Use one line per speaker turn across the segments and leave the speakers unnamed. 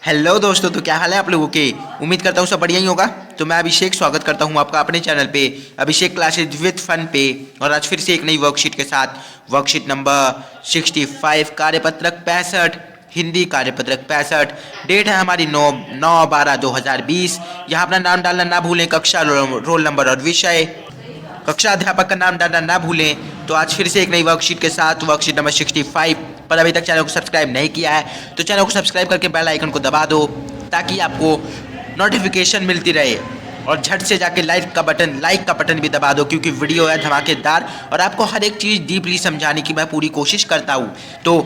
Hello दोस्तों, तो क्या हाल है आप लोगों के। उम्मीद करता हूँ सब बढ़िया ही होगा। तो मैं अभिषेक स्वागत करता हूँ आपका अपने चैनल पे अभिषेक क्लासेज विद फन पे। और आज फिर से एक नई वर्कशीट के साथ वर्कशीट नंबर 65 कार्यपत्रक 65 हिंदी कार्यपत्रक 65। डेट है हमारी 9/12/2020। यहाँ अपना नाम डालना ना भूलें, कक्षा रोल नंबर और विषय, कक्षा अध्यापक का नाम डालना ना भूलें। तो आज फिर से एक नई वर्कशीट के साथ वर्कशीट नंबर 65 पर अभी तक चैनल को सब्सक्राइब नहीं किया है तो चैनल को सब्सक्राइब करके बेल आइकन को दबा दो ताकि आपको नोटिफिकेशन मिलती रहे। और झट से जाके लाइक का बटन भी दबा दो क्योंकि वीडियो है धमाकेदार और आपको हर एक चीज़ डीपली समझाने की मैं पूरी कोशिश करता हूँ। तो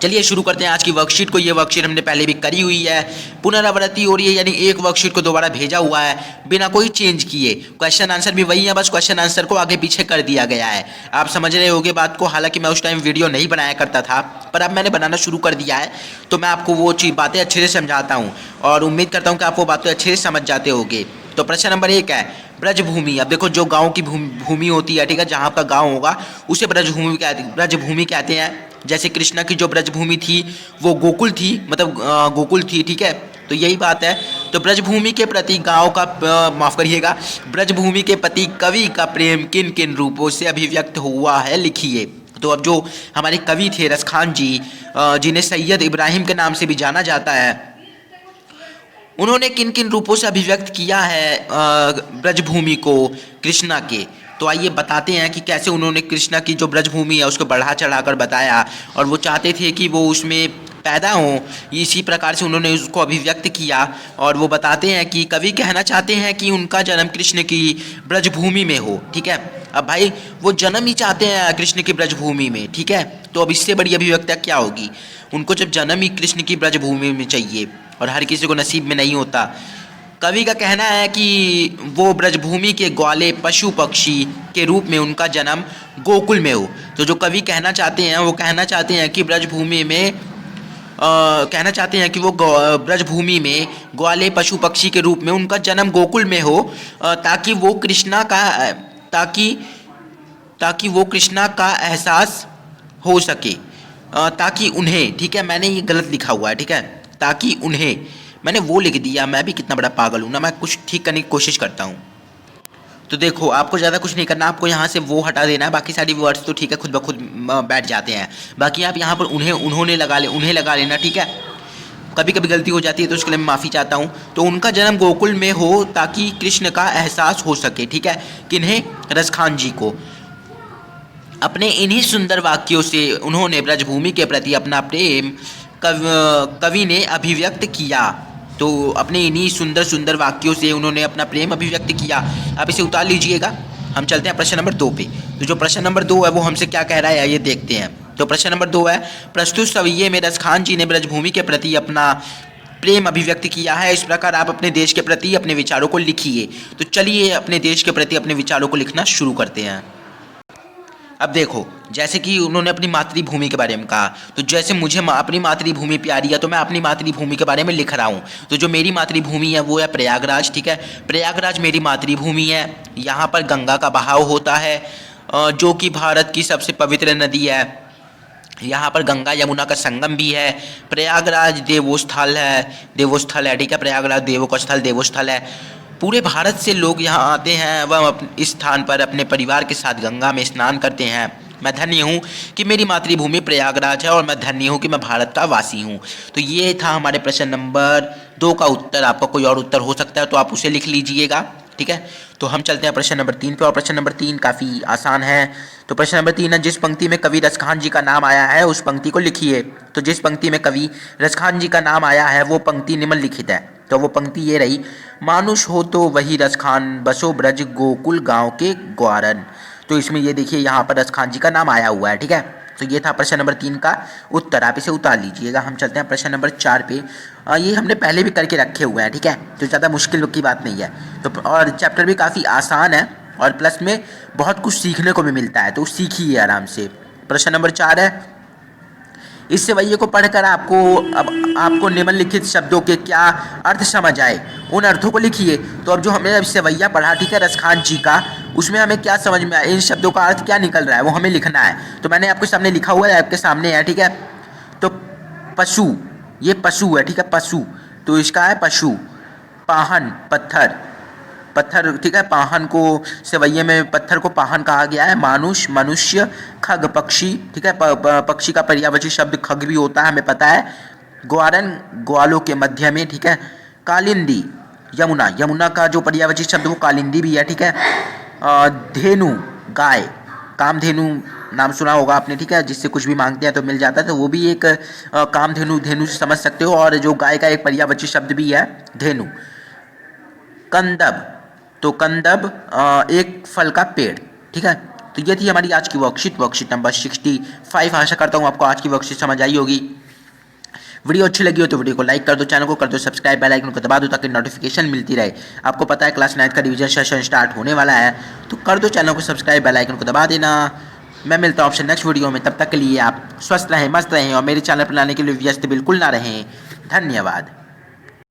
चलिए शुरू करते हैं आज की वर्कशीट को। ये वर्कशीट हमने पहले भी करी हुई है, पुनरावृत्ति हो रही है, यानी एक वर्कशीट को दोबारा भेजा हुआ है बिना कोई चेंज किए। क्वेश्चन आंसर भी वही है, बस क्वेश्चन आंसर को आगे पीछे कर दिया गया है। आप समझ रहे होगे बात को। हालांकि मैं उस टाइम वीडियो नहीं बनाया करता था पर अब मैंने बनाना शुरू कर दिया है तो मैं आपको वो चीज़ बातें अच्छे से समझाता हूँ और उम्मीद करता हूँ कि आप वो बातें अच्छे से समझ जाते होगे। तो प्रश्न नंबर 1 है ब्रजभूमि। अब देखो, जो गाँव की भूमि होती है, ठीक है, जहाँ आपका गाँव होगा उसे ब्रजभूमि कहते हैं। जैसे कृष्णा की जो ब्रजभूमि थी वो गोकुल थी, मतलब गोकुल थी, ठीक है। तो यही बात है। तो ब्रजभूमि के प्रति गाँव का माफ़ करिएगा, ब्रजभूमि के प्रति कवि का प्रेम किन किन रूपों से अभिव्यक्त हुआ है, लिखिए। तो अब जो हमारे कवि थे रसखान जी, जिन्हें सैयद इब्राहिम के नाम से भी जाना जाता है, उन्होंने किन किन रूपों से अभिव्यक्त किया है ब्रजभूमि को कृष्णा के। तो आइए बताते हैं कि कैसे उन्होंने कृष्णा की जो ब्रजभूमि है उसको बढ़ा चढ़ाकर बताया और वो चाहते थे कि वो उसमें पैदा हों, इसी प्रकार से उन्होंने उसको अभिव्यक्त किया। और वो बताते हैं कि कवि कहना चाहते हैं कि उनका जन्म कृष्ण की ब्रजभूमि में हो, ठीक है। अब भाई वो जन्म ही चाहते हैं कृष्ण की ब्रजभूमि में, ठीक है। तो अब इससे बड़ी अभिव्यक्ति क्या होगी। उनको जब जन्म ही कृष्ण की ब्रजभूमि में चाहिए और हर किसी को नसीब में नहीं होता। कवि का कहना है कि वो ब्रजभूमि के ग्वाले पशु पक्षी के रूप में उनका जन्म गोकुल में हो। तो जो कवि कहना चाहते हैं वो कहना चाहते हैं कि ब्रजभूमि में कहना चाहते हैं कि वो ब्रजभूमि में ग्वाले पशु पक्षी के रूप में उनका जन्म गोकुल में हो, ताकि वो कृष्णा का ताकि वो कृष्णा का एहसास हो सके, ताकि उन्हें, ठीक है, मैंने ये गलत लिखा हुआ है, ठीक है, ताकि उन्हें, मैंने वो लिख दिया। मैं भी कितना बड़ा पागल हूँ ना, मैं कुछ ठीक करने की कोशिश करता हूँ। तो देखो, आपको ज़्यादा कुछ नहीं करना, आपको यहाँ से वो हटा देना है, बाकी सारी वर्ड्स तो ठीक है खुद ब खुद बैठ जाते हैं। बाकी आप यहाँ पर उन्हें लगा लेना, ठीक है। कभी कभी गलती हो जाती है तो उसके लिए मैं माफ़ी चाहता हूँ। तो उनका जन्म गोकुल में हो ताकि कृष्ण का एहसास हो सके, ठीक है। किन्हें? रसखान जी को। अपने इन्हीं सुंदर वाक्यों से उन्होंने ब्रजभूमि के प्रति अपना प्रेम कवि ने अभिव्यक्त किया। तो अपने इन्हीं सुंदर सुंदर वाक्यों से उन्होंने अपना प्रेम अभिव्यक्त किया। आप इसे उतार लीजिएगा। हम चलते हैं प्रश्न नंबर 2 पे। तो जो प्रश्न नंबर 2 है वो हमसे क्या कह रहा है ये देखते हैं। तो प्रश्न नंबर 2 है, प्रस्तुत सविये में रसखान जी ने ब्रजभूमि के प्रति अपना प्रेम अभिव्यक्त किया है। इस प्रकार आप अपने देश के प्रति अपने विचारों को लिखिए। तो चलिए अपने देश के प्रति अपने विचारों को लिखना शुरू करते हैं। अब देखो, जैसे कि उन्होंने अपनी मातृभूमि के बारे में कहा, तो जैसे मुझे अपनी मातृभूमि प्यारी है तो मैं अपनी मातृभूमि के बारे में लिख रहा हूँ। तो जो मेरी मातृभूमि है वो है प्रयागराज, ठीक है। प्रयागराज मेरी मातृभूमि है। यहाँ पर गंगा का बहाव होता है, जो कि भारत की सबसे पवित्र नदी है। यहाँ पर गंगा यमुना का संगम भी है। प्रयागराज देवस्थल है, ठीक है। प्रयागराज देवों का स्थल, देवस्थल है। पूरे भारत से लोग यहाँ आते हैं, वह इस स्थान पर अपने परिवार के साथ गंगा में स्नान करते हैं। मैं धन्य हूँ कि मेरी मातृभूमि प्रयागराज है और मैं धन्य हूँ कि मैं भारत का वासी हूँ। तो ये था हमारे प्रश्न नंबर 2 का उत्तर। आपका कोई और उत्तर हो सकता है तो आप उसे लिख लीजिएगा, ठीक है। तो हम चलते हैं प्रश्न नंबर 3 पे और प्रश्न नंबर 3 काफ़ी आसान है। तो प्रश्न नंबर 3 है, जिस पंक्ति में कवि रसखान जी का नाम आया है उस पंक्ति को लिखिए। तो जिस पंक्ति में कवि रसखान जी का नाम आया है वो पंक्ति निम्नलिखित है। तो वो पंक्ति ये रही, मानुष हो तो वही रसखान बसो ब्रज गोकुल गांव के ग्वारन। तो इसमें ये देखिए यहाँ पर रसखान जी का नाम आया हुआ है, ठीक है। तो ये था प्रश्न नंबर 3 का उत्तर। आप इसे उतार लीजिएगा। हम चलते हैं प्रश्न नंबर 4 पे। ये हमने पहले भी करके रखे हुए हैं, ठीक है। तो ज़्यादा मुश्किल की बात नहीं है। तो और चैप्टर भी काफ़ी आसान है और प्लस में बहुत कुछ सीखने को भी मिलता है, तो सीखिए आराम से। प्रश्न नंबर 4 है, इस सेवैये को पढ़कर आपको निम्नलिखित शब्दों के क्या अर्थ समझ आए, उन अर्थों को लिखिए। तो अब जो हमने सेवैया पढ़ा, ठीक है, रसखान जी का, उसमें हमें क्या समझ में आया, इन शब्दों का अर्थ क्या निकल रहा है वो हमें लिखना है। तो मैंने आपके सामने लिखा हुआ है, आपके सामने है, ठीक है। तो पशु, ये पशु है, ठीक है, पशु, तो इसका है पशु। पाहन पत्थर, पत्थर, ठीक है, पाहन को सेवैये में पत्थर को पाहन कहा गया है। मानुष मनुष्य, खग पक्षी, ठीक है, पक्षी का पर्यायवाची शब्द खग भी होता है, हमें पता है। ग्वारन ग्वालों के मध्य में, ठीक है। कालिंदी यमुना, यमुना का जो पर्यायवाची शब्द वो कालिंदी भी है, ठीक है। धेनु गाय, कामधेनु नाम सुना होगा आपने, ठीक है, जिससे कुछ भी मांगते हैं तो मिल जाता है, तो वो भी एक कामधेनु, धेनु से समझ सकते हो। और जो गाय का एक पर्यायवाची शब्द भी है धेनु। कंदब, तो कंदब एक फल का पेड़, ठीक है। तो ये थी हमारी आज की वर्कशीट नंबर 65। आशा करता हूँ आपको आज की वर्कशीट समझ आई होगी। वीडियो अच्छी लगी हो तो वीडियो को लाइक कर दो, चैनल को कर दो सब्सक्राइब, बेल आइकन को दबा दो ताकि नोटिफिकेशन मिलती रहे। आपको पता है क्लास 9 का रिवीजन सेशन स्टार्ट होने वाला है, तो कर दो चैनल को सब्सक्राइब, बेल आइकन को दबा देना। मैं मिलता हूँ आपसे नेक्स्ट वीडियो में, तब तक के लिए आप स्वस्थ रहें, मस्त रहें और मेरे चैनल पर लाने के लिए व्यस्त बिल्कुल ना रहें। धन्यवाद।